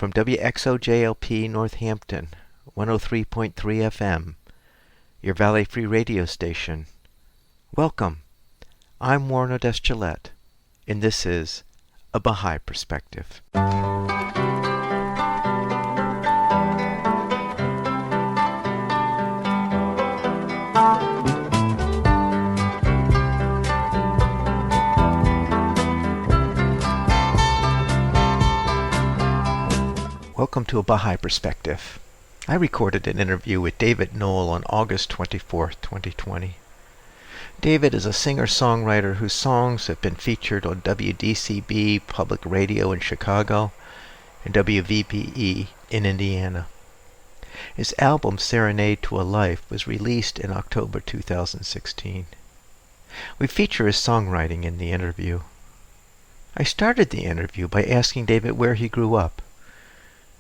From WXOJLP Northampton, 103.3 FM, your Valley Free radio station. Welcome. I'm Warren Odess-Gillette, and this is A Baha'i Perspective. Welcome to A Baha'i Perspective. I recorded an interview with David Noll on August 24, 2020. David is a singer-songwriter whose songs have been featured on WDCB Public Radio in Chicago and WVPE in Indiana. His album Serenade to a Life was released in October 2016. We feature his songwriting in the interview. I started the interview by asking David where he grew up.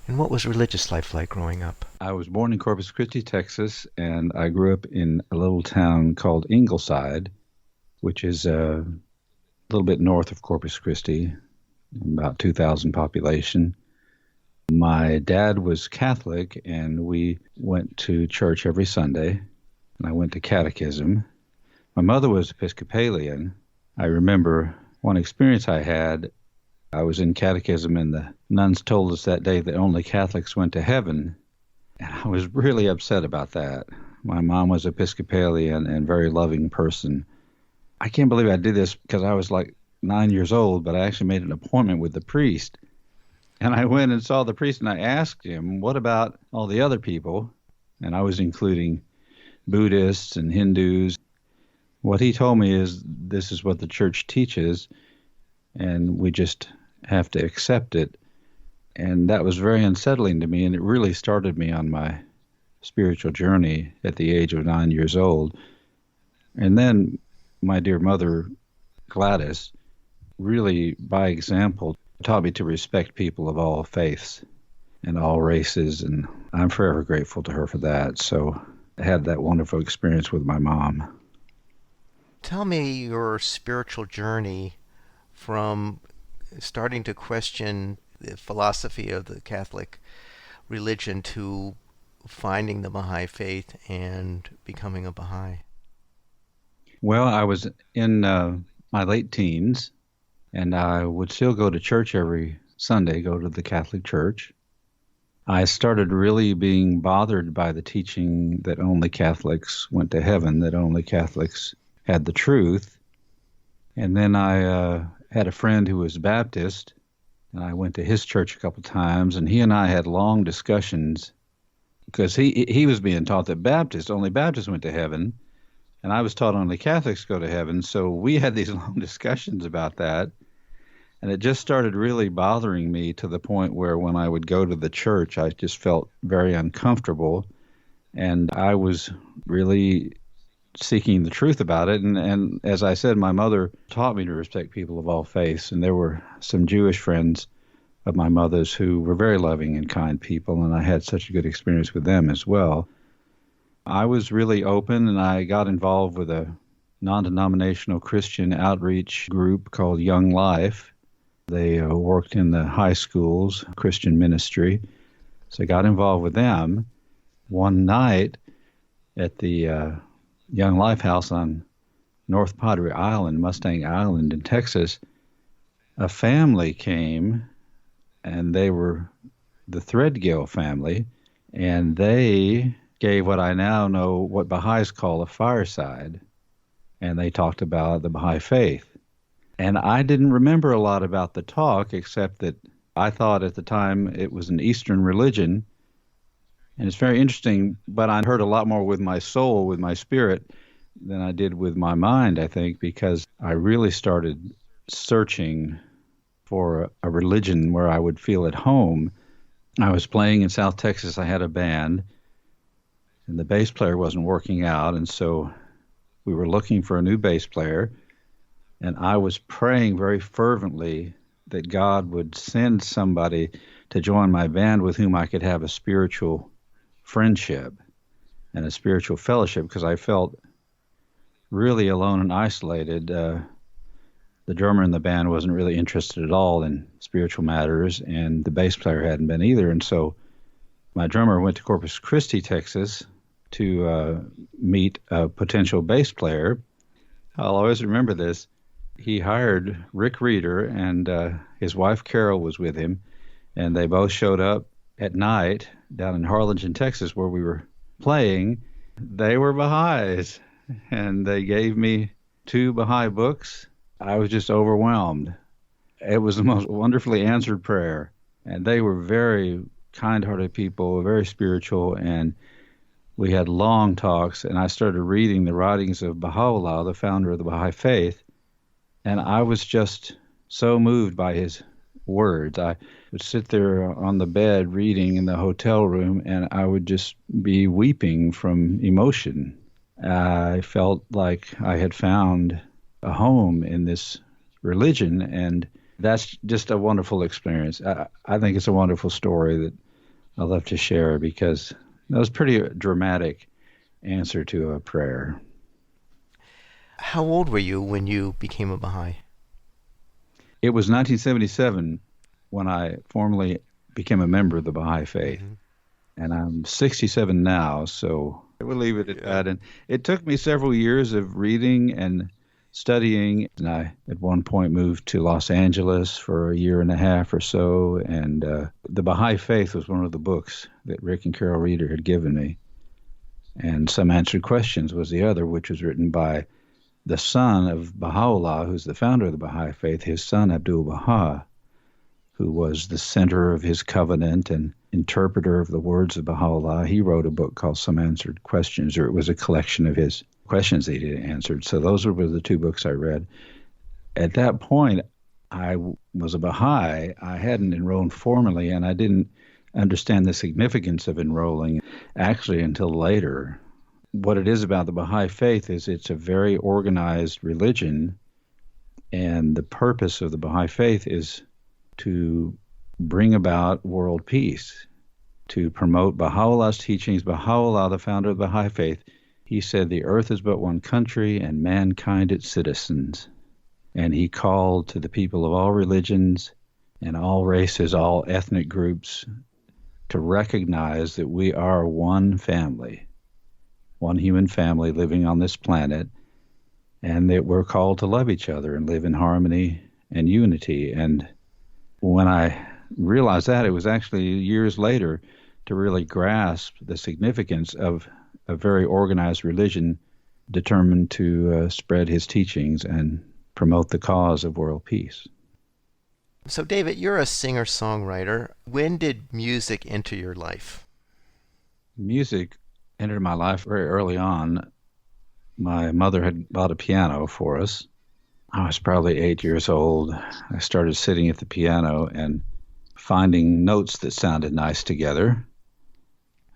And what was religious life like growing up? I was born in Corpus Christi, Texas, and I grew up in a little town called Ingleside, which is a little bit north of Corpus Christi, about 2,000 population. My dad was Catholic, and we went to church every Sunday, and I went to catechism. My mother was Episcopalian. I remember one experience I had. I was in catechism, and the nuns told us that day that only Catholics went to heaven. And I was really upset about that. My mom was Episcopalian and a very loving person. I can't believe I did this because I was like 9 years old, but I actually made an appointment with the priest. And I went and saw the priest, and I asked him, what about all the other people? And I was including Buddhists and Hindus. What he told me is this is what the church teaches, and we just have to accept it. And that was very unsettling to me, and it really started me on my spiritual journey at the age of 9 years old. And then my dear mother, Gladys, really by example taught me to respect people of all faiths and all races, and I'm forever grateful to her for that. So I had that wonderful experience with my mom. Tell me your spiritual journey from starting to question the philosophy of the Catholic religion to finding the Baha'i faith and becoming a Baha'i. Well, I was in my late teens, and I would still go to church every Sunday, go to the Catholic Church. I started really being bothered by the teaching that only Catholics went to heaven, that only Catholics had the truth. And then I had a friend who was Baptist, and I went to his church a couple times, and he and I had long discussions because he was being taught that only Baptists went to heaven, and I was taught only Catholics go to heaven. So we had these long discussions about that, and it just started really bothering me to the point where when I would go to the church, I just felt very uncomfortable, and I was really seeking the truth about it. And as I said, my mother taught me to respect people of all faiths, and there were some Jewish friends of my mother's who were very loving and kind people, and I had such a good experience with them as well. I was really open, and I got involved with a non-denominational Christian outreach group called Young Life. They worked in the high schools, Christian ministry, so I got involved with them. One night at the Young Life House on North Padre Island, Mustang Island in Texas, a family came, and they were the Threadgill family, and they gave what I now know what Baha'is call a fireside, and they talked about the Baha'i faith. And I didn't remember a lot about the talk, except that I thought at the time it was an Eastern religion. And it's very interesting, but I heard a lot more with my soul, with my spirit, than I did with my mind, I think, because I really started searching for a religion where I would feel at home. I was playing in South Texas. I had a band, and the bass player wasn't working out, and so we were looking for a new bass player, and I was praying very fervently that God would send somebody to join my band with whom I could have a spiritual friendship and a spiritual fellowship, because I felt really alone and isolated. The drummer in the band wasn't really interested at all in spiritual matters, and the bass player hadn't been either. And so my drummer went to Corpus Christi, Texas, to meet a potential bass player. I'll always remember this. He hired Rick Reeder, and his wife Carol was with him, and they both showed up at night down in Harlingen, Texas, where we were playing. They were Baha'is, and they gave me 2 Baha'i books. I was just overwhelmed. It was the most wonderfully answered prayer, and they were very kind-hearted people, very spiritual, and we had long talks, and I started reading the writings of Baha'u'llah, the founder of the Baha'i faith, and I was just so moved by his words. I would sit there on the bed reading in the hotel room, and I would just be weeping from emotion. I felt like I had found a home in this religion, and that's just a wonderful experience. I think it's a wonderful story that I love to share because that was pretty dramatic answer to a prayer. How old were you when you became a Baha'i? It was 1977 when I formally became a member of the Baha'i faith. Mm-hmm. And I'm 67 now, so I will leave it at that. And it took me several years of reading and studying. And I, at one point, moved to Los Angeles for a year and a half or so. And the Baha'i Faith was one of the books that Rick and Carol Reeder had given me. And Some Answered Questions was the other, which was written by the son of Baha'u'llah, who's the founder of the Baha'i Faith, his son Abdul-Baha, who was the center of his covenant and interpreter of the words of Baha'u'llah. He wrote a book called Some Answered Questions, or it was a collection of his questions that he answered. So those were the 2 books I read. At that point, I was a Baha'i. I hadn't enrolled formally, and I didn't understand the significance of enrolling actually until later. What it is about the Baha'i faith is it's a very organized religion, and the purpose of the Baha'i faith is to bring about world peace, to promote Baha'u'llah's teachings. Baha'u'llah, the founder of the Baha'i faith, he said the earth is but one country and mankind its citizens. And he called to the people of all religions and all races, all ethnic groups, to recognize that we are one family, one human family living on this planet, and that we're called to love each other and live in harmony and unity. And when I realized that, it was actually years later to really grasp the significance of a very organized religion determined to spread his teachings and promote the cause of world peace. So, David, you're a singer-songwriter. When did music enter your life? Music entered my life very early on. My mother had bought a piano for us. I was probably 8 years old. I started sitting at the piano and finding notes that sounded nice together,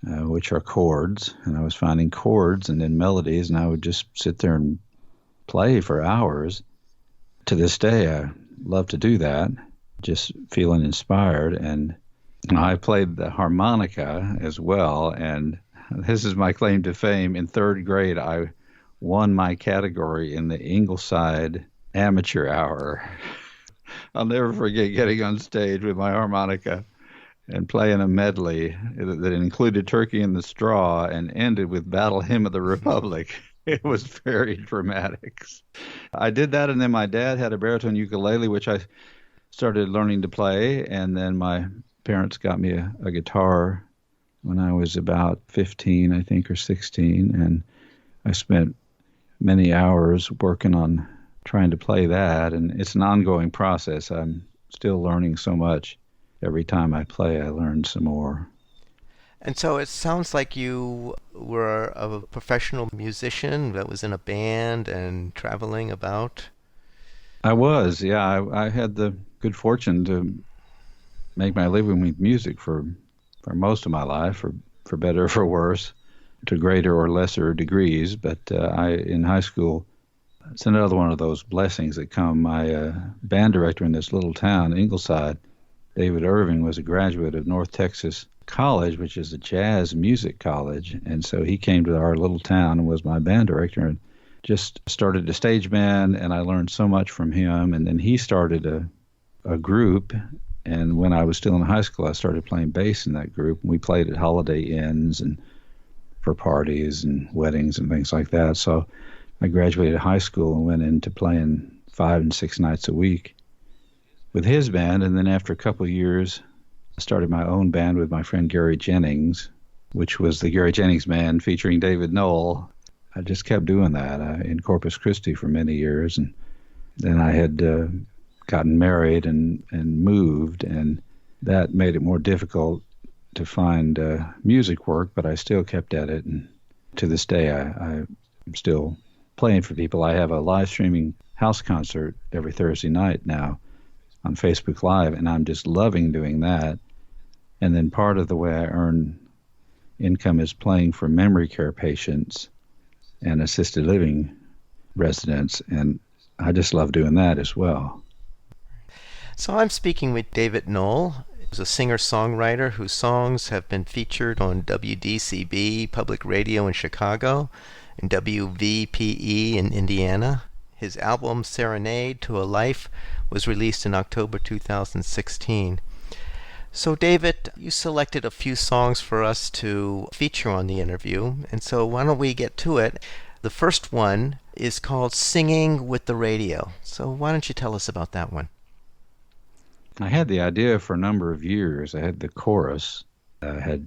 which are chords. And I was finding chords and then melodies, and I would just sit there and play for hours. To this day, I love to do that, just feeling inspired. And I played the harmonica as well, and this is my claim to fame. In 3rd grade, I won my category in the Ingleside Amateur Hour. I'll never forget getting on stage with my harmonica and playing a medley that included Turkey in the Straw and ended with Battle Hymn of the Republic. It was very dramatic. I did that, and then my dad had a baritone ukulele, which I started learning to play, and then my parents got me a guitar when I was about 15, I think, or 16, and I spent many hours working on trying to play that, and it's an ongoing process. I'm still learning so much. Every time I play, I learn some more. And so it sounds like you were a professional musician that was in a band and traveling about. I was, yeah. I had the good fortune to make my living with music for most of my life, for better or for worse, to greater or lesser degrees. But in high school, it's another one of those blessings that come. My band director in this little town, Ingleside, David Irving, was a graduate of North Texas College, which is a jazz music college. And so he came to our little town and was my band director and just started a stage band, and I learned so much from him. And then he started a group, and when I was still in high school, I started playing bass in that group. We played at Holiday Inns and for parties and weddings and things like that. So I graduated high school and went into playing 5 and 6 nights a week with his band. And then after a couple of years, I started my own band with my friend Gary Jennings, which was the Gary Jennings Band featuring David Noll. I just kept doing that in Corpus Christi for many years. And then I had gotten married and moved, and that made it more difficult to find music work, but I still kept at it. And to this day, I'm still playing for people. I have a live streaming house concert every Thursday night now on Facebook Live, and I'm just loving doing that. And then part of the way I earn income is playing for memory care patients and assisted living residents, and I just love doing that as well. So I'm speaking with David Noll. He's a singer-songwriter whose songs have been featured on WDCB Public Radio in Chicago and WVPE in Indiana. His album Serenade to a Life was released in October 2016. So David, you selected a few songs for us to feature on the interview, and so why don't we get to it? The first one is called Singing with the Radio. So why don't you tell us about that one? I had the idea for a number of years. I had the chorus. I had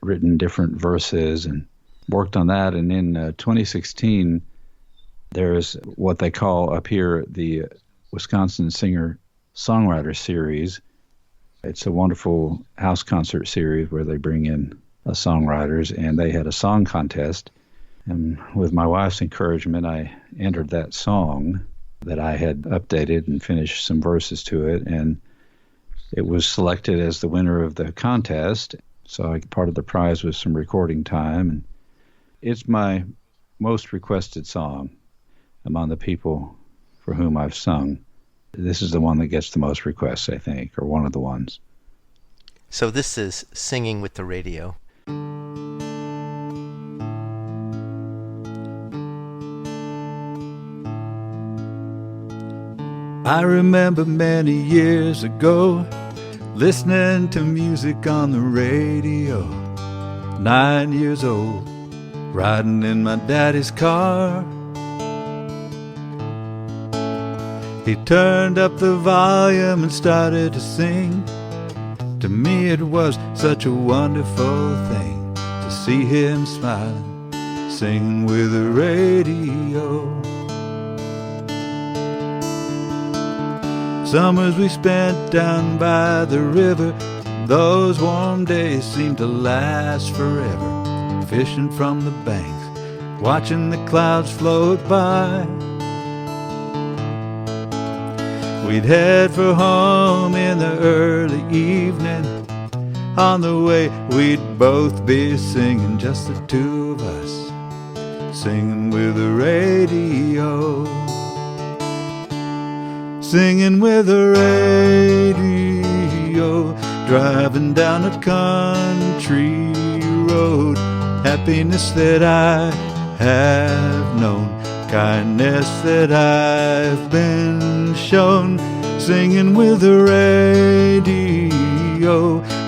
written different verses and worked on that. And in 2016, there's what they call up here the Wisconsin Singer-Songwriter Series. It's a wonderful house concert series where they bring in songwriters, and they had a song contest. And with my wife's encouragement, I entered that song that I had updated and finished some verses to it, and it was selected as the winner of the contest. So part of the prize was some recording time, and it's my most requested song among the people for whom I've sung. This is the one that gets the most requests, I think, or one of the ones. So this is Singing with the Radio. I remember many years ago listening to music on the radio. 9 years old, riding in my daddy's car. He turned up the volume and started to sing. To me it was such a wonderful thing to see him smiling, singing with the radio. Summers we spent down by the river, those warm days seemed to last forever. Fishing from the banks, watching the clouds float by. We'd head for home in the early evening. On the way we'd both be singing, just the two of us, singing with the radio. Singing with the radio, driving down a country road. Happiness that I have known, kindness that I've been shown. Singing with the radio,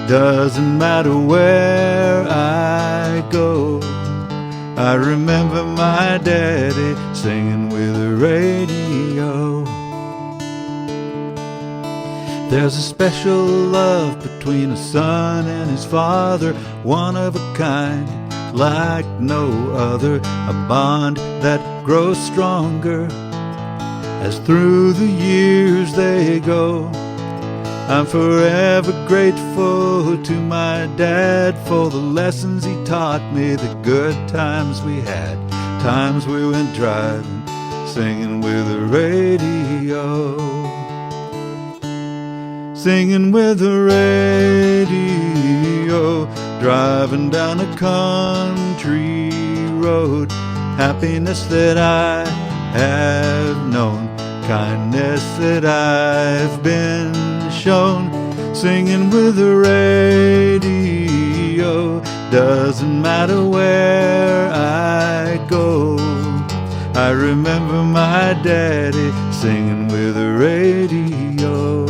doesn't matter where I go. I remember my daddy singing with the radio. There's a special love between a son and his father, one of a kind, like no other, a bond that grows stronger as through the years they go. I'm forever grateful to my dad for the lessons he taught me, the good times we had, times we went driving, singing with the radio. Singing with the radio, driving down a country road. Happiness that I have known, kindness that I've been shown. Singing with the radio, doesn't matter where I go. I remember my daddy singing with the radio.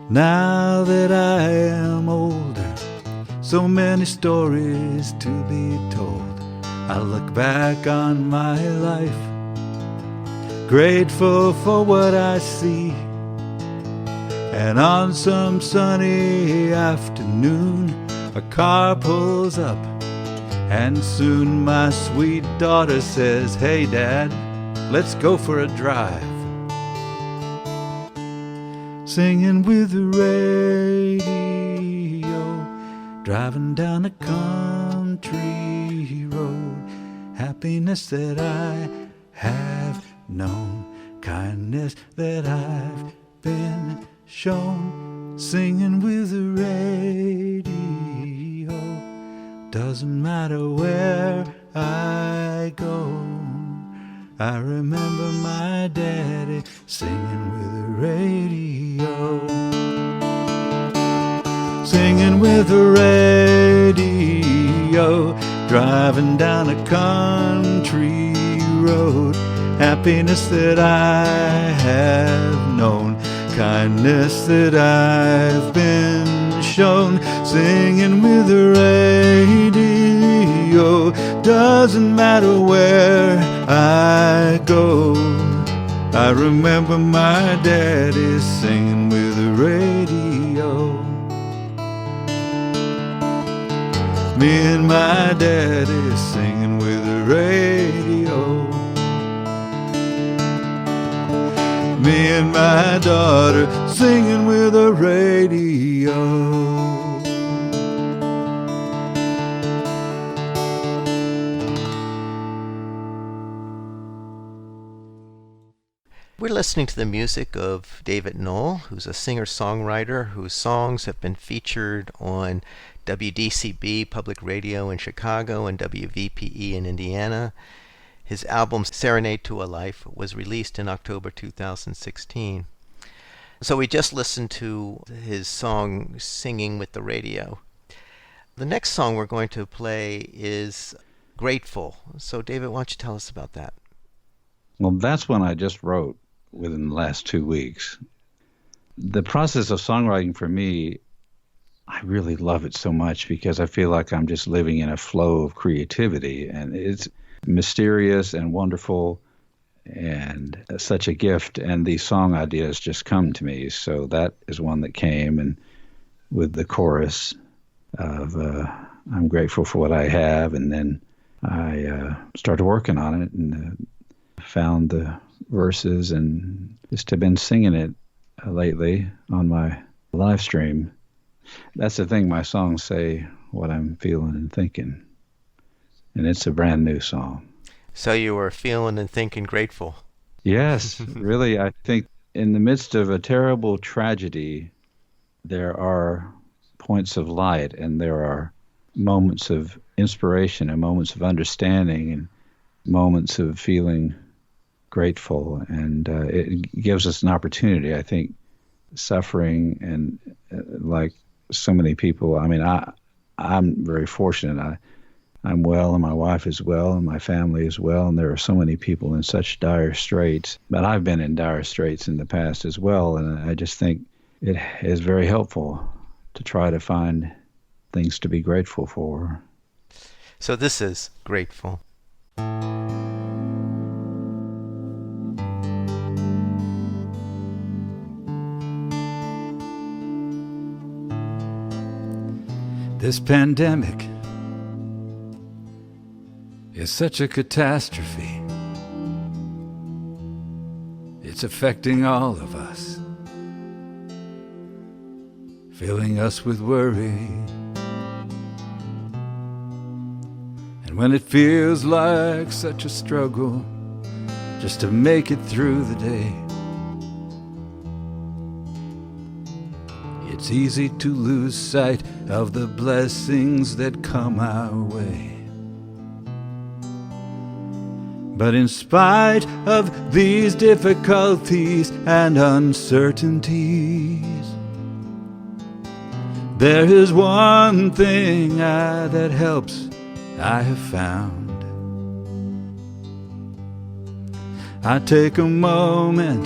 Now that I am older, so many stories to be told, I look back on my life, grateful for what I see. And on some sunny afternoon, a car pulls up, and soon my sweet daughter says, "Hey Dad, let's go for a drive." Singing with the radio, driving down a country road. Happiness that I have known, kindness that I've been shown. Singing with the radio, doesn't matter where I go. I remember my daddy singing with the radio. Singing with the radio, driving down a country road. Happiness that I have known, kindness that I've been shown. Singing with the radio, doesn't matter where I go. I remember my daddy singing with the radio. Me and my daddy singing with the radio. Me and my daughter singing with the radio. We're listening to the music of David Noll, who's a singer-songwriter whose songs have been featured on WDCB Public Radio in Chicago and WVPE in Indiana. His album Serenade to a Life was released in October 2016. So we just listened to his song Singing with the Radio. The next song we're going to play is Grateful. So David, why don't you tell us about that? Well, that's one I just wrote within the last 2 weeks. The process of songwriting for me, I really love it so much because I feel like I'm just living in a flow of creativity, and it's mysterious and wonderful and such a gift, and these song ideas just come to me. So that is one that came, and with the chorus of I'm grateful for what I have, and then I started working on it and found the verses and just have been singing it lately on my live stream. That's the thing, my songs say what I'm feeling and thinking, and it's a brand new song. So you were feeling and thinking grateful. Yes, really, I think in the midst of a terrible tragedy, there are points of light, and there are moments of inspiration and moments of understanding and moments of feeling grateful, and it gives us an opportunity. I think suffering and like so many people, I mean, I'm very fortunate. I'm well, and my wife is well, and my family is well, and there are so many people in such dire straits. But I've been in dire straits in the past as well, and I just think it is very helpful to try to find things to be grateful for. So this is Grateful. This pandemic is such a catastrophe. It's affecting all of us, filling us with worry. And when it feels like such a struggle just to make it through the day, it's easy to lose sight of the blessings that come our way. But in spite of these difficulties and uncertainties, there is one thing that helps I have found. I take a moment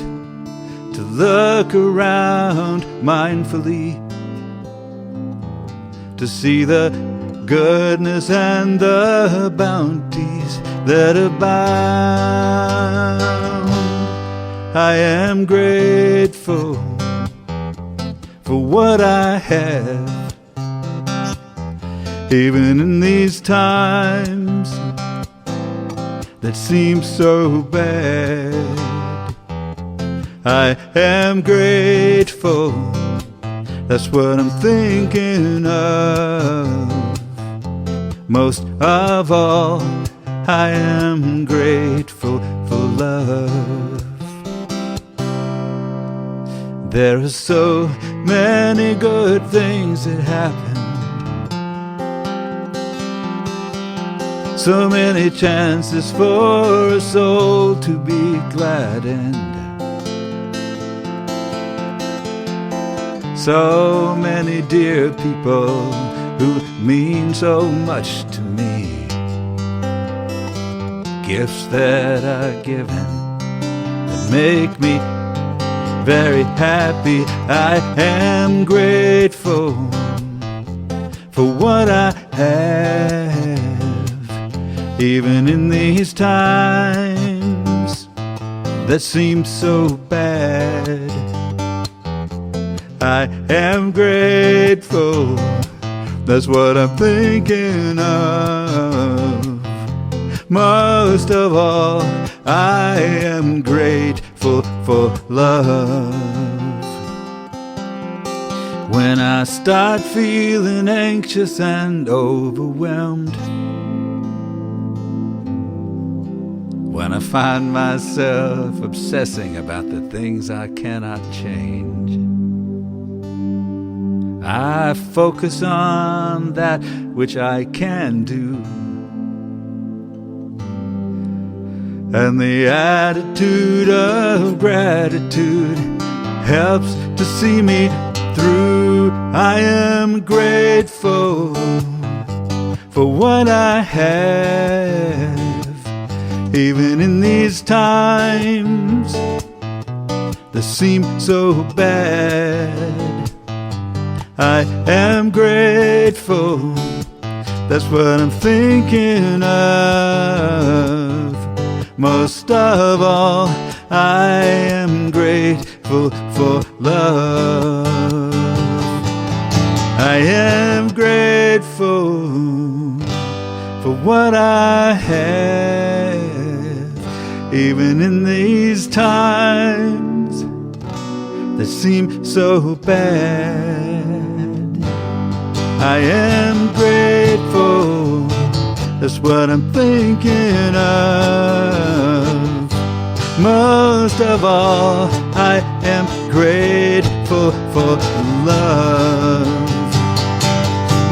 to look around mindfully, to see the goodness and the bounties that abound. I am grateful for what I have, even in these times that seem so bad. I am grateful, that's what I'm thinking of. Most of all, I am grateful for love. There are so many good things that happen, so many chances for a soul to be gladdened, so many dear people who mean so much to me, gifts that are given that make me very happy. I am grateful for what I have, even in these times that seem so bad. I am grateful, that's what I'm thinking of. Most of all, I am grateful for love. When I start feeling anxious and overwhelmed, when I find myself obsessing about the things I cannot change, I focus on that which I can do. And the attitude of gratitude helps to see me through. I am grateful for what I have, even in these times that seem so bad. I am grateful, that's what I'm thinking of. Most of all, I am grateful for love. I am grateful for what I have, even in these times that seem so bad. I am grateful, that's what I'm thinking of. Most of all, I am grateful for love.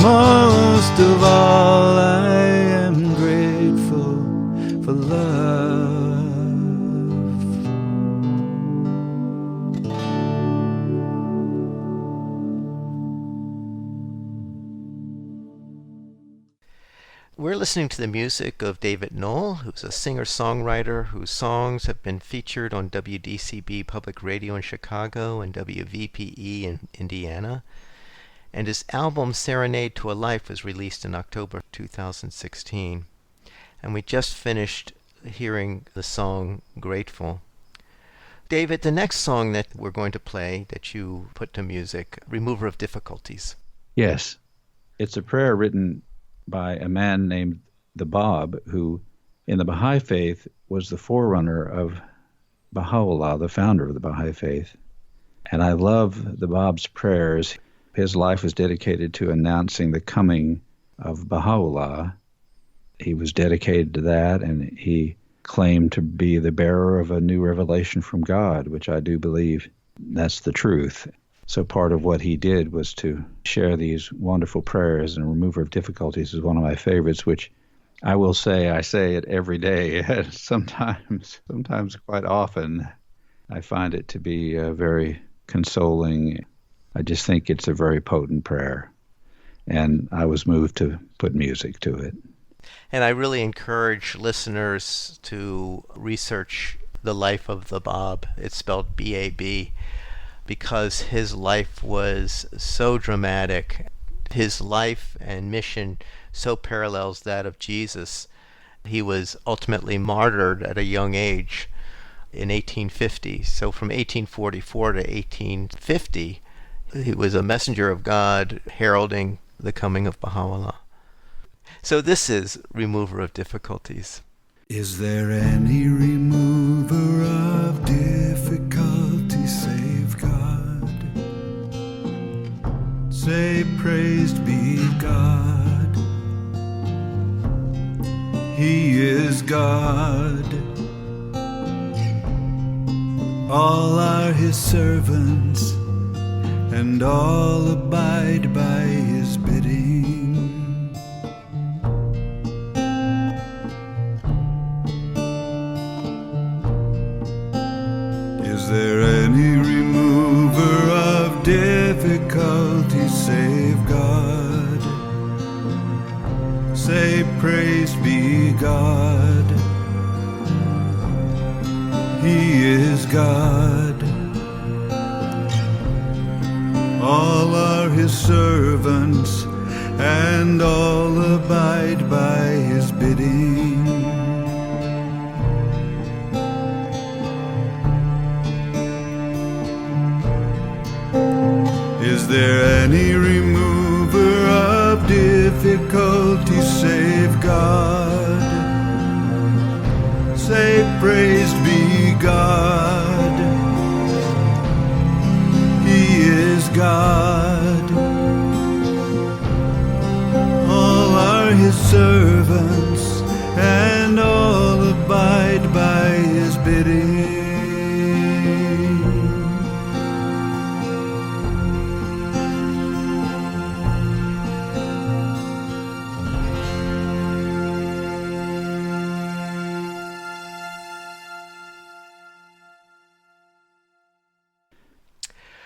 Most of all, I am grateful for love. We're listening to the music of David Noll, who's a singer-songwriter whose songs have been featured on WDCB Public Radio in Chicago and WVPE in Indiana. And his album Serenade to a Life was released in October 2016. And we just finished hearing the song Grateful. David, the next song that we're going to play that you put to music, Remover of Difficulties. Yes. It's a prayer written by a man named the Bab, who in the Baha'i faith was the forerunner of Baha'u'llah, the founder of the Baha'i faith. And I love the Bab's prayers. His life was dedicated to announcing the coming of Baha'u'llah. He was dedicated to that, and he claimed to be the bearer of a new revelation from God, which I do believe that's the truth. So part of what he did was to share these wonderful prayers, and Remover of Difficulties is one of my favorites, which I will say I say it every day. Sometimes quite often. I find it to be very consoling. I just think it's a very potent prayer. And I was moved to put music to it. And I really encourage listeners to research the life of the Bab. It's spelled B-A-B, because his life was so dramatic. His life and mission so parallels that of Jesus. He was ultimately martyred at a young age in 1850. So from 1844 to 1850, he was a messenger of God heralding the coming of Baha'u'llah. So this is Remover of Difficulties. Is there any remover of difficulty save God? Say, praised be God. He is God. All are his servants, and all abide by his bidding. Is there any remover of difficulty save God? Say, praised be God. He is God. All are his servants, and all abide by his bidding. Is there any remover of difficulty save God? Say, praised be God. He is God. All are his servants, and all abide by his bidding.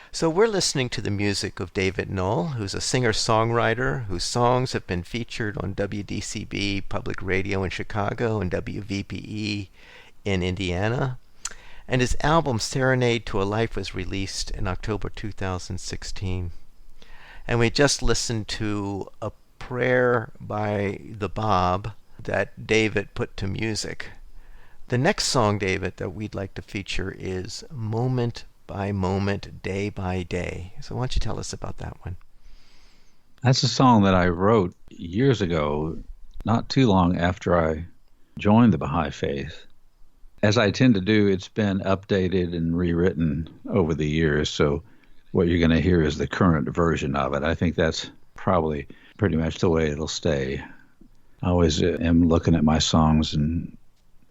So we're listening to the music of David Noll, who's a singer-songwriter whose songs have been featured on WDCB Public Radio in Chicago and WVPE in Indiana. And his album Serenade to a Life was released in October 2016. And we just listened to a prayer by the Bab that David put to music. The next song, David, that we'd like to feature is Moment by Moment, Day by Day. So why don't you tell us about that one? That's a song that I wrote years ago, not too long after I joined the Baha'i faith. As I tend to do, it's been updated and rewritten over the years, so what you're going to hear is the current version of it. I think that's probably pretty much the way it'll stay. I always am looking at my songs and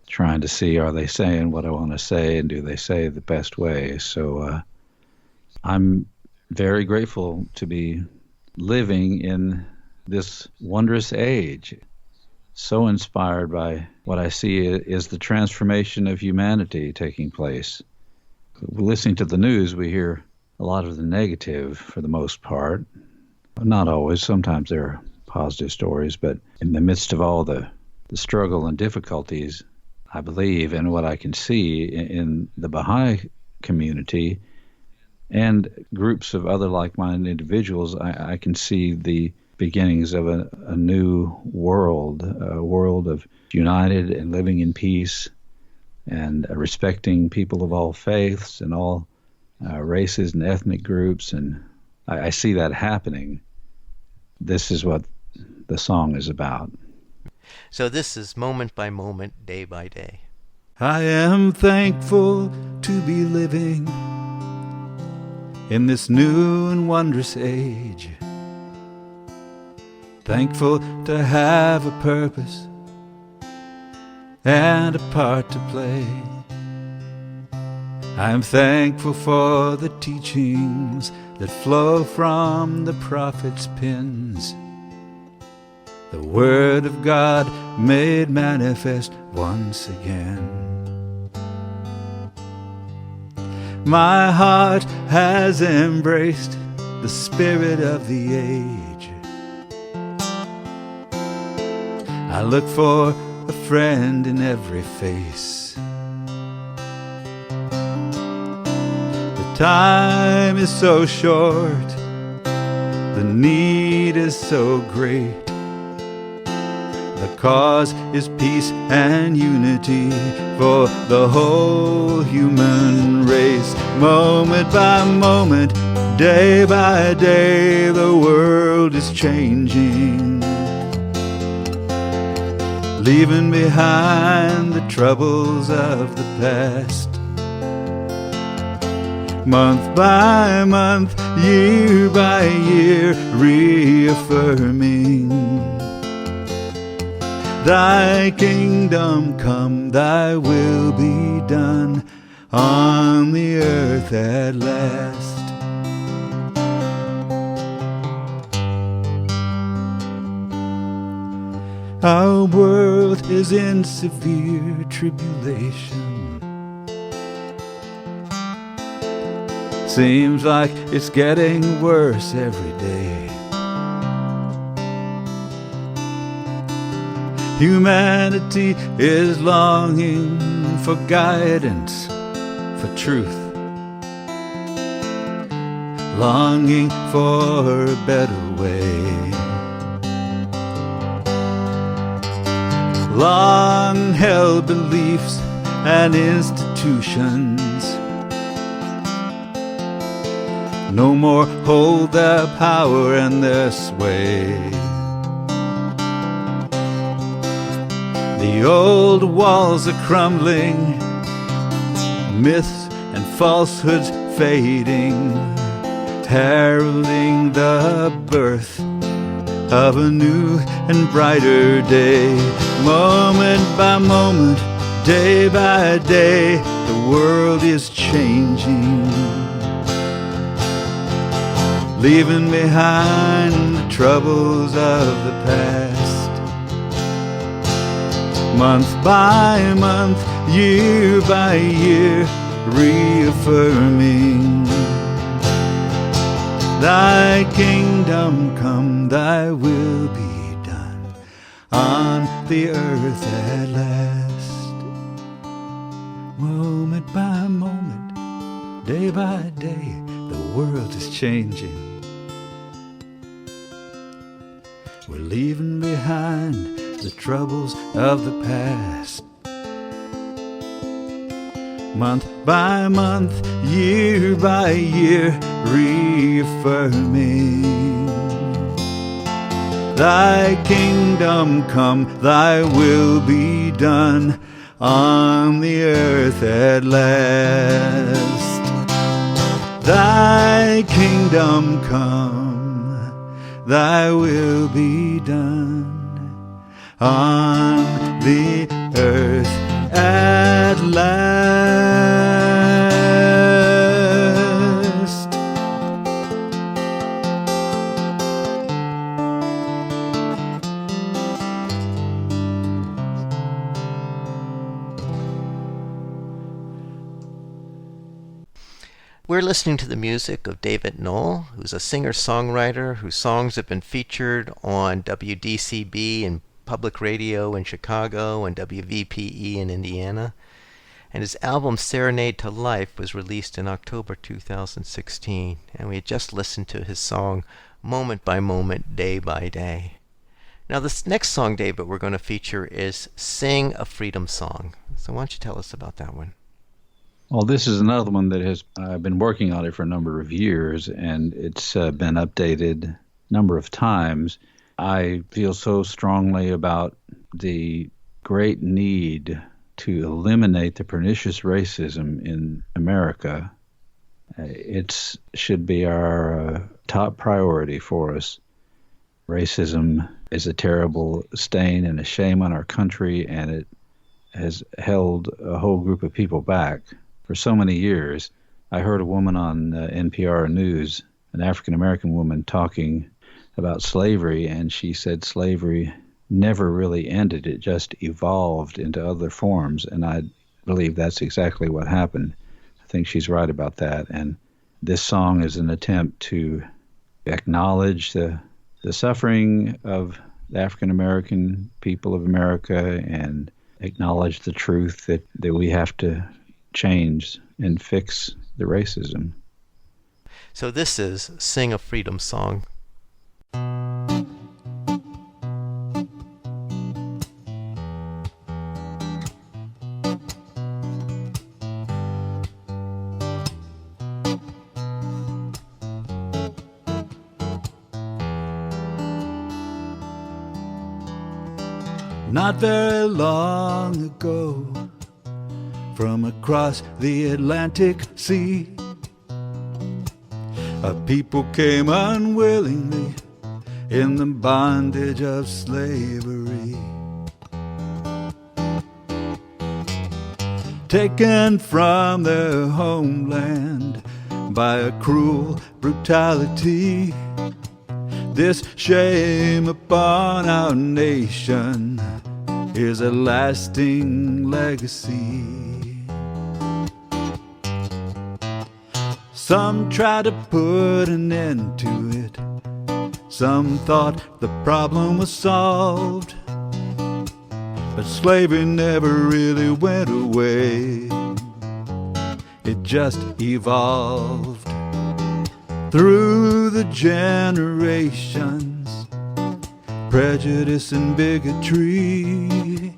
trying to see, are they saying what I want to say, and do they say it the best way? So I'm very grateful to be living in this wondrous age, so inspired by what I see is the transformation of humanity taking place. Listening to the news, we hear a lot of the negative for the most part. Not always. Sometimes there are positive stories, but in the midst of all the struggle and difficulties, I believe, and what I can see in the Baha'i community and groups of other like-minded individuals, I can see the beginnings of a new world, a world of united and living in peace and respecting people of all faiths and all races and ethnic groups. And I see that happening. This is what the song is about. So this is Moment by Moment, Day by Day. I am thankful to be living in this new and wondrous age. Thankful to have a purpose and a part to play. I am thankful for the teachings that flow from the prophet's pens, the Word of God made manifest once again. My heart has embraced the spirit of the age. I look for a friend in every face. The time is so short, the need is so great. The cause is peace and unity for the whole human race. Moment by moment, day by day, the world is changing, leaving behind the troubles of the past. Month by month, year by year, reaffirming, Thy kingdom come, Thy will be done on the earth at last. Our world is in severe tribulation. Seems like it's getting worse every day. Humanity is longing for guidance, for truth, longing for a better way. Long-held beliefs and institutions no more hold their power and their sway. The old walls are crumbling, myths and falsehoods fading, heralding the birth of a new and brighter day. Moment by moment, day by day, the world is changing, leaving behind the troubles of the past. Month by month, year by year, reaffirming, Thy kingdom come, Thy will be done on the earth at last. Moment by moment, day by day, the world is changing. We're leaving behind the troubles of the past. Month by month, year by year, reaffirming, Thy kingdom come, Thy will be done on the earth at last. Thy kingdom come, Thy will be done on the earth at last. We're listening to the music of David Noll, who's a singer-songwriter whose songs have been featured on WDCB and public radio in Chicago and WVPE in Indiana. And his album Serenade to Life was released in October 2016. And we had just listened to his song Moment by Moment, Day by Day. Now this next song, David, we're going to feature is Sing a Freedom Song. So why don't you tell us about that one? Well, this is another one that has I've been working on it for a number of years, and it's been updated a number of times. I feel so strongly about the great need to eliminate the pernicious racism in America. It should be our top priority for us. Racism is a terrible stain and a shame on our country, and it has held a whole group of people back for so many years. I heard a woman on NPR News, an African-American woman, talking about slavery, and she said slavery never really ended. It just evolved into other forms, and I believe that's exactly what happened. I think she's right about that, and this song is an attempt to acknowledge the suffering of the African American people of America and acknowledge the truth that we have to change and fix the racism. So this is Sing a Freedom Song. Not very long ago, from across the Atlantic Sea, a people came unwillingly in the bondage of slavery. Taken from their homeland by a cruel brutality, this shame upon our nation is a lasting legacy. Some tried to put an end to it. Some thought the problem was solved. But slavery never really went away. It just evolved through the generations. Prejudice and bigotry.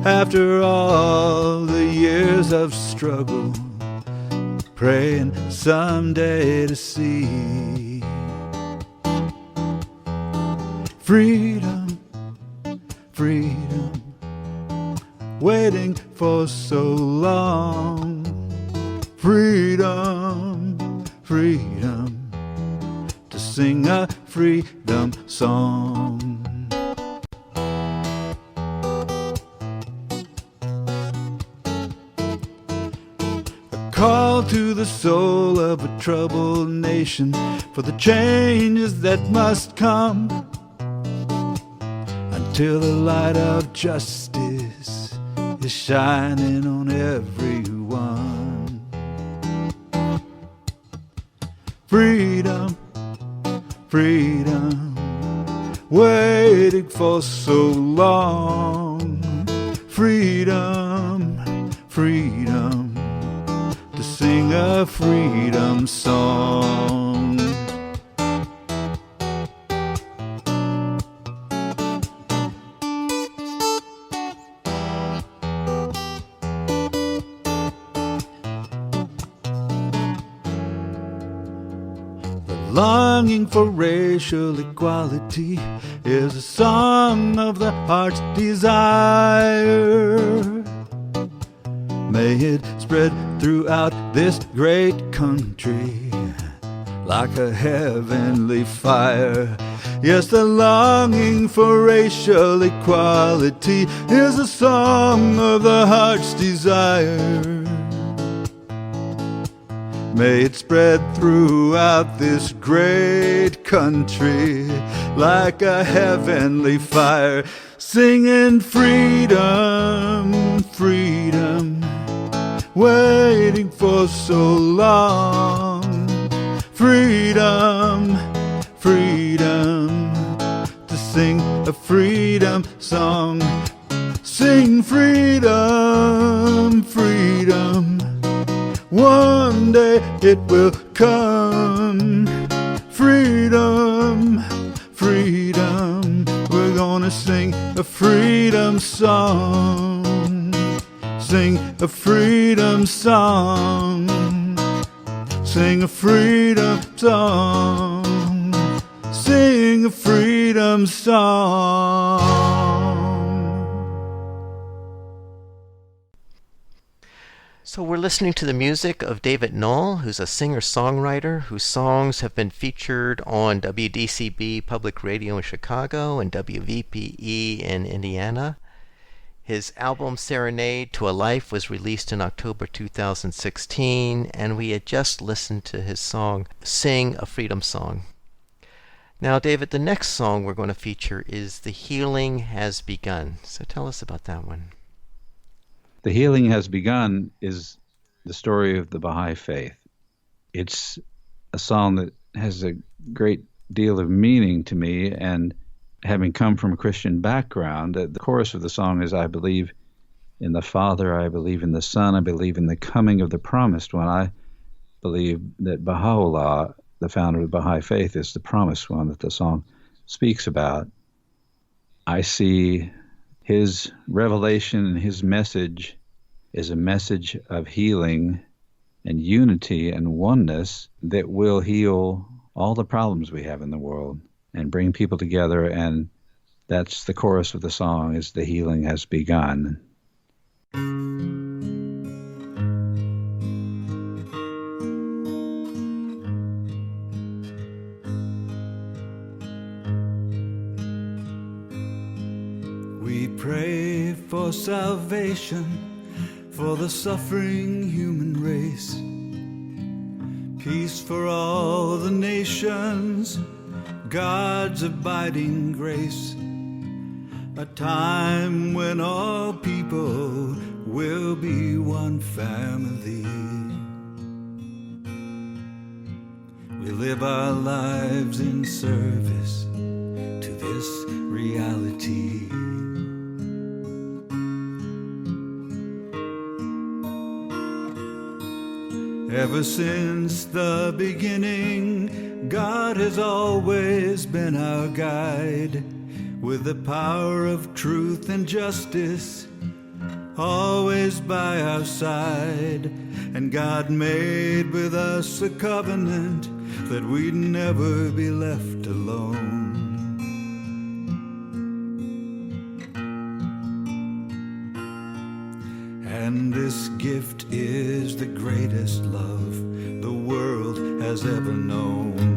After all the years of struggle, praying someday to see freedom, freedom, waiting for so long. Freedom, freedom, to sing a freedom song. Call to the soul of a troubled nation for the changes that must come until the light of justice is shining on everyone. Freedom, freedom, waiting for so long. Freedom, freedom, to sing a freedom song. The longing for racial equality is a song of the heart's desire. May it spread throughout this great country like a heavenly fire. Yes, the longing for racial equality is a song of the heart's desire. May it spread throughout this great country like a heavenly fire, singing freedom, freedom, waiting for so long. Freedom, freedom, to sing a freedom song. Sing freedom, freedom, one day it will come. Freedom, freedom, we're gonna sing a freedom song. Sing a freedom song. Sing a freedom song. Sing a freedom song. So we're listening to the music of David Noll, who's a singer-songwriter whose songs have been featured on WDCB Public Radio in Chicago and WVPE in Indiana. His album Serenade to a Life was released in October 2016, and we had just listened to his song Sing a Freedom Song. Now, David, the next song we're going to feature is The Healing Has Begun. So tell us about that one. The Healing Has Begun is the story of the Baha'i faith. It's a song that has a great deal of meaning to me, and having come from a Christian background, the chorus of the song is, I believe in the Father, I believe in the Son, I believe in the coming of the promised one. I believe that Baha'u'llah, the founder of the Baha'i faith, is the promised one that the song speaks about. I see his revelation and his message is a message of healing and unity and oneness that will heal all the problems we have in the world and bring people together. And that's the chorus of the song, is the healing has begun. We pray for salvation for the suffering human race, peace for all the nations, God's abiding grace, a time when all people will be one family. We live our lives in service to this reality. Ever since the beginning, God has always been our guide, with the power of truth and justice always by our side. And God made with us a covenant that we'd never be left alone. And this gift is the greatest love the world has ever known.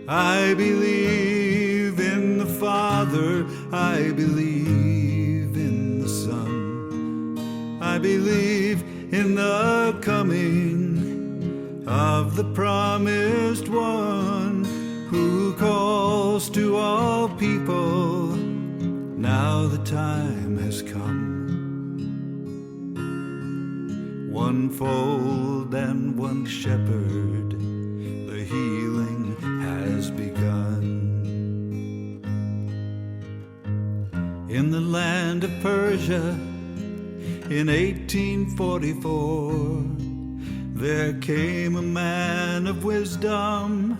I believe in the Father, I believe in the Son, I believe in the coming of the promised one, who calls to all people, now the time has come. One fold and one shepherd, the healing has begun. In the land of Persia, in 1844, there came a man of wisdom,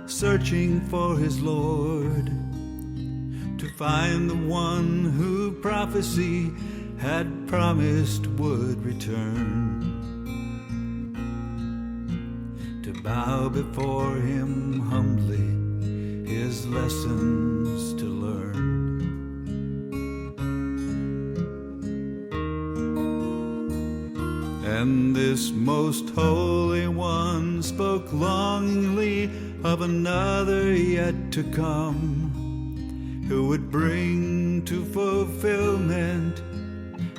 searching for his Lord, to find the one who prophecy had promised would return, to bow before him humbly, his lessons to learn. And this most holy one spoke longingly of another yet to come, who would bring to fulfillment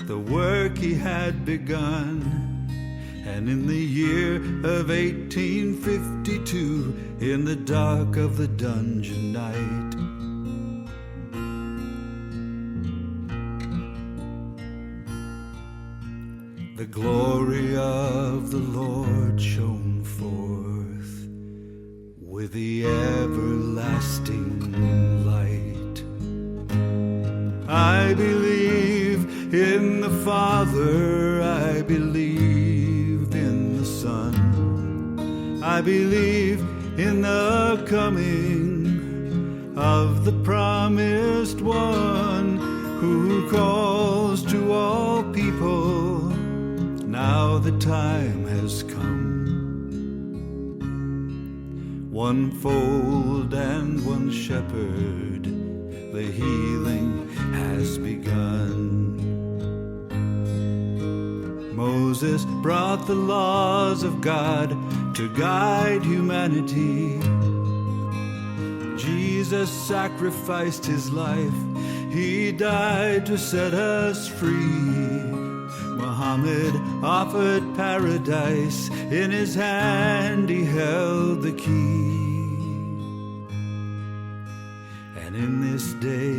the work he had begun. And in the year of 1852, in the dark of the dungeon night, the glory of the Lord shone forth with the everlasting light. I believe in the Father, I believe in the Son, I believe in the coming of the promised one, who calls to all people, now the time has come. One fold and one shepherd, the healing has begun. Moses brought the laws of God to guide humanity. Jesus sacrificed his life, he died to set us free. Muhammad offered paradise. In his hand he held the key. And in this day,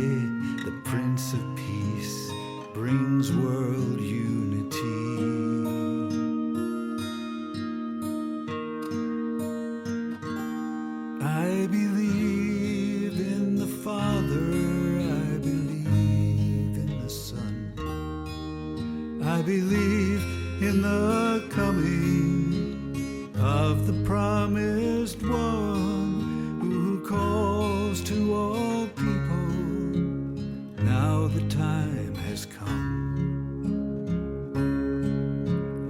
the Prince of Peace brings world unity. I believe in the Father, I believe in the Son, I believe in the coming of the promised one who calls to all people. Now the time has come.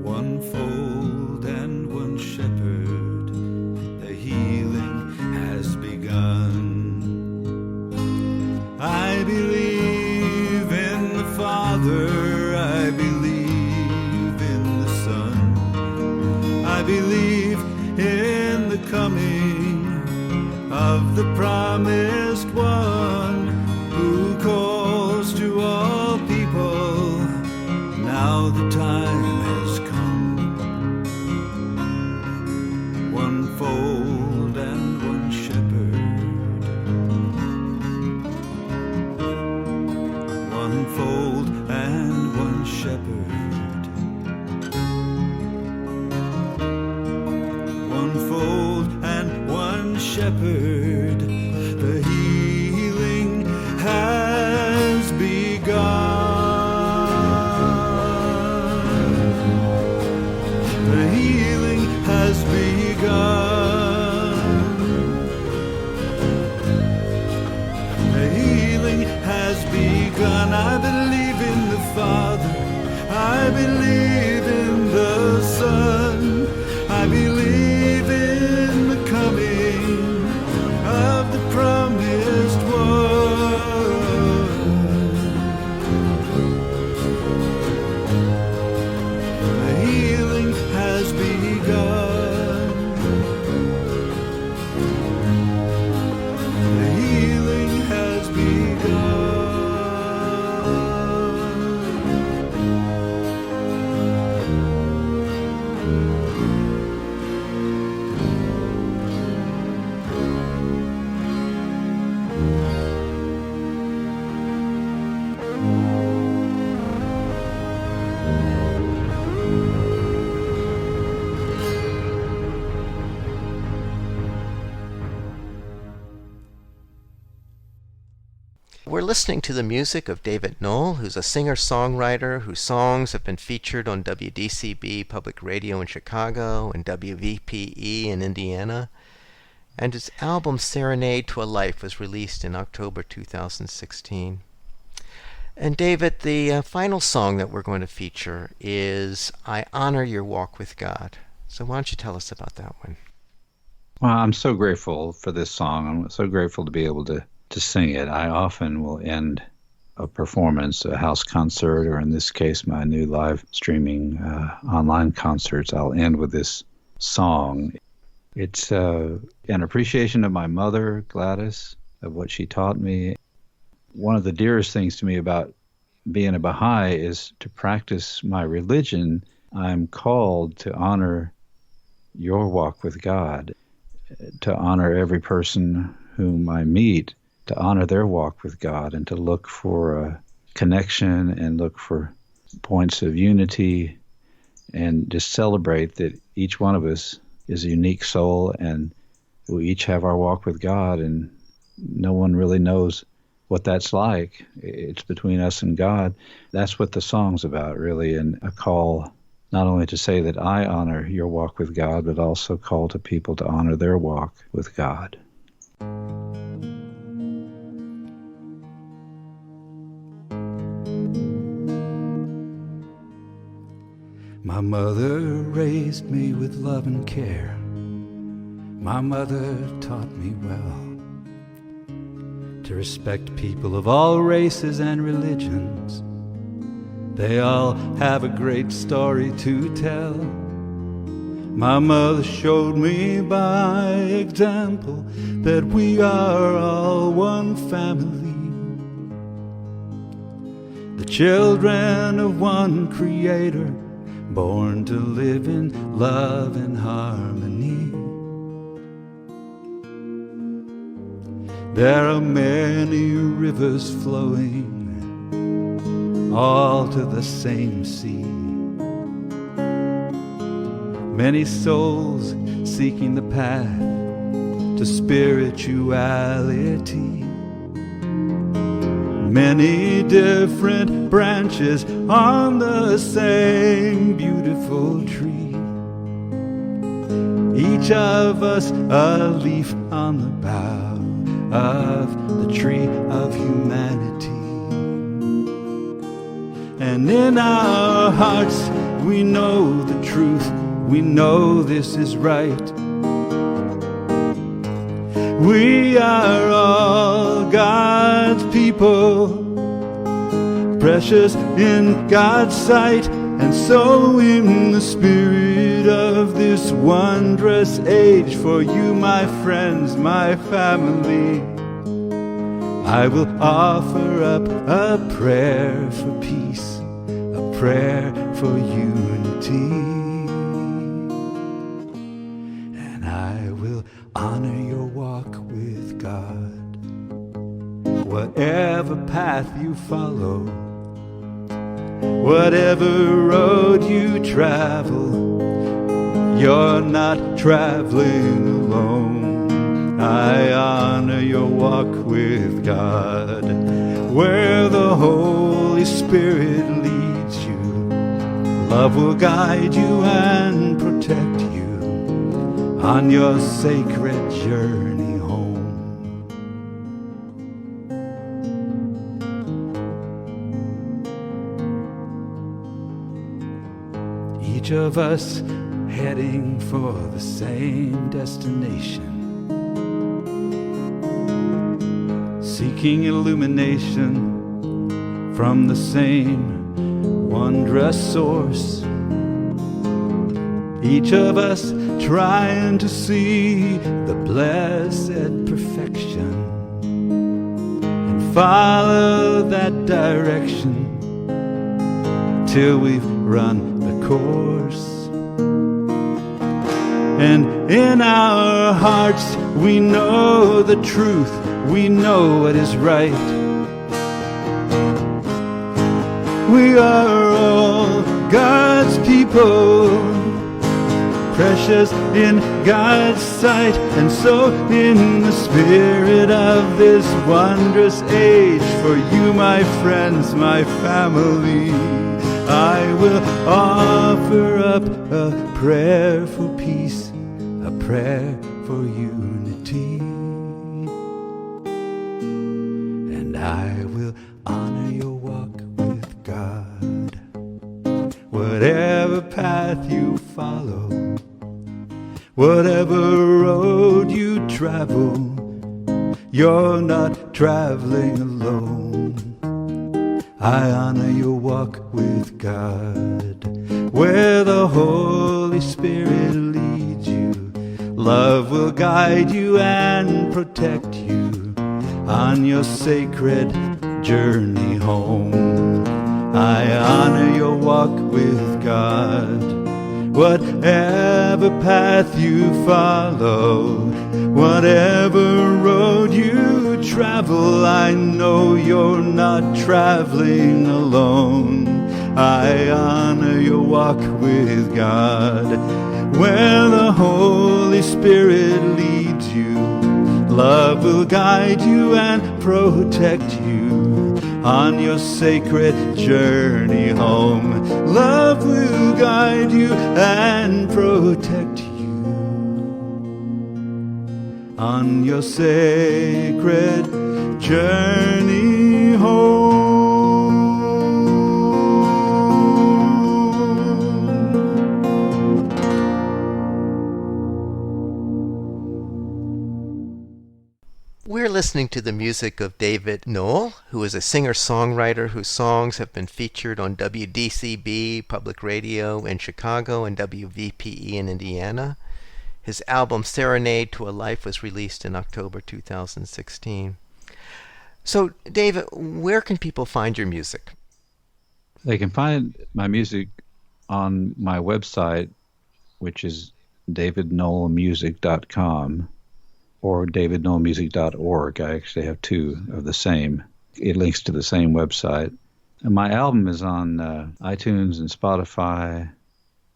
One fold and one shepherd, the healing has begun. I believe in the Father, I believe in the Son, I believe in the coming of the promised one who calls to all people. Now the time has come. One fold and one shepherd, one fold and one shepherd, one fold and one shepherd. The healing has begun. The healing has begun. The healing has begun. I believe in the Father, I believe in the Son, I believe in the coming of the promised one. The healing has begun. The healing has begun. We're listening to the music of David Noll, who's a singer-songwriter whose songs have been featured on WDCB Public Radio in Chicago and WVPE in Indiana. And his album Serenade to a Life was released in October 2016. And David, the final song that we're going to feature is I Honor Your Walk with God. So why don't you tell us about that one? Well, I'm so grateful for this song. I'm so grateful to be able to sing it. I often will end a performance, a house concert, or in this case, my new live streaming online concerts, I'll end with this song. It's an appreciation of my mother, Gladys, of what she taught me. One of the dearest things to me about being a Baha'i is to practice my religion. I'm called to honor your walk with God, to honor every person whom I meet, to honor their walk with God, and to look for a connection and look for points of unity, and just celebrate that each one of us is a unique soul and we each have our walk with God, and no one really knows what that's like. It's between us and God. That's what the song's about, really, and a call not only to say that I honor your walk with God, but also call to people to honor their walk with God. My mother raised me with love and care. My mother taught me well to respect people of all races and religions. They all have a great story to tell. My mother showed me by example that we are all one family. The children of one Creator, born to live in love and harmony. There are many rivers flowing, all to the same sea. Many souls seeking the path to spirituality. Many different branches on the same beautiful tree. Each of us a leaf on the bough of the tree of humanity. And in our hearts we know the truth, we know this is right. We are all God's people, precious in God's sight, and so in the spirit of this wondrous age, for you, my friends, my family, I will offer up a prayer for peace, a prayer for unity. And I will honor your walk with God. Whatever path you follow, whatever road you travel, you're not traveling alone. I honor your walk with God. Where the Holy Spirit leads you, love will guide you and protect you on your sacred journey home. Each of us heading for the same destination, seeking illumination from the same wondrous source. Each of us trying to see the blessed perfection and follow that direction till we've run the course. And in our hearts we know the truth, we know what is right. We are all God's people, precious in God's sight, and so in the spirit of this wondrous age, for you, my friends, my family, I will offer up a prayer for peace, a prayer for unity. And I will honor your walk with God. Whatever path you follow, whatever road you travel, you're not traveling alone. I honor your walk with God. Where the Holy Spirit leads you, love will guide you and protect you on your sacred journey home. I honor your walk with God. Whatever path you follow, whatever road you travel, I know you're not traveling alone. I honor your walk with God. Where the Holy Spirit leads you, love will guide you and protect you on your sacred journey home. Love will guide you and protect you on your sacred journey home. We're listening to the music of David Noll, who is a singer-songwriter whose songs have been featured on WDCB Public Radio in Chicago and WVPE in Indiana. His album Serenade to a Life was released in October 2016. So, David, where can people find your music? They can find my music on my website, which is davidnollmusic.com or davidnollmusic.org. I actually have two of the same. It links to the same website. And my album is on iTunes and Spotify.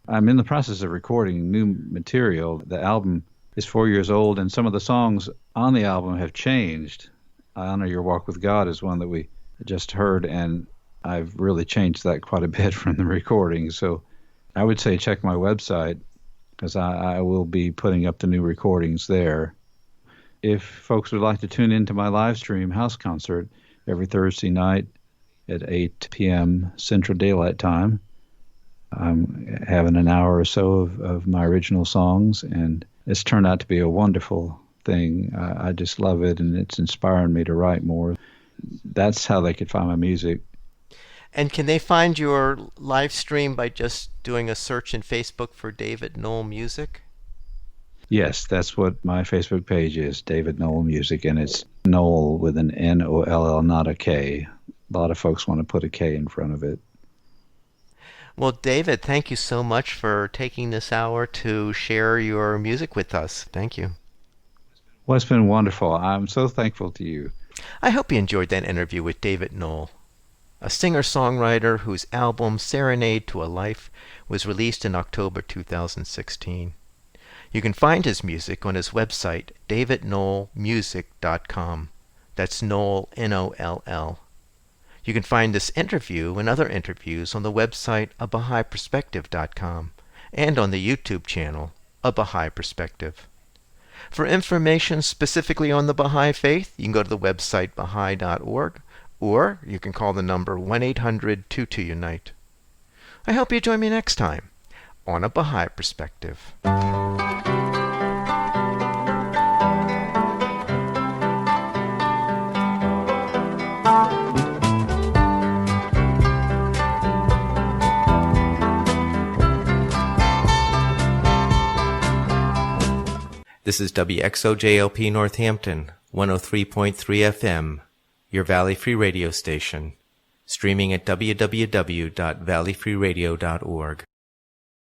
I'm in the process of recording new material. The album is 4 years old, and some of the songs on the album have changed. I Honor Your Walk with God is one that we just heard, and I've really changed that quite a bit from the recording. So I would say check my website, because I will be putting up the new recordings there. If folks would like to tune into my live stream house concert every Thursday night at 8 p.m. Central Daylight Time, I'm having an hour or so of my original songs, and it's turned out to be a wonderful thing. I just love it, and it's inspiring me to write more. That's how they could find my music. And can they find your live stream by just doing a search in Facebook for David Noll Music? Yes, that's what my Facebook page is, David Noll Music, and it's Noll with an N-O-L-L, not a K. A lot of folks want to put a K in front of it. Well, David, thank you so much for taking this hour to share your music with us. Thank you. Well, it's been wonderful. I'm so thankful to you. I hope you enjoyed that interview with David Noll, a singer-songwriter whose album Serenade to a Life was released in October 2016. You can find his music on his website, davidnollmusic.com. That's Noll, N-O-L-L. You can find this interview and other interviews on the website abahaiperspective.com and on the YouTube channel, A Baha'i Perspective. For information specifically on the Baha'i Faith, you can go to the website baha'i.org, or you can call the number 1-800-22-UNITE. I hope you join me next time on A Baha'i Perspective. This is WXOJLP Northampton, 103.3 FM, your Valley Free Radio station, streaming at www.valleyfreeradio.org.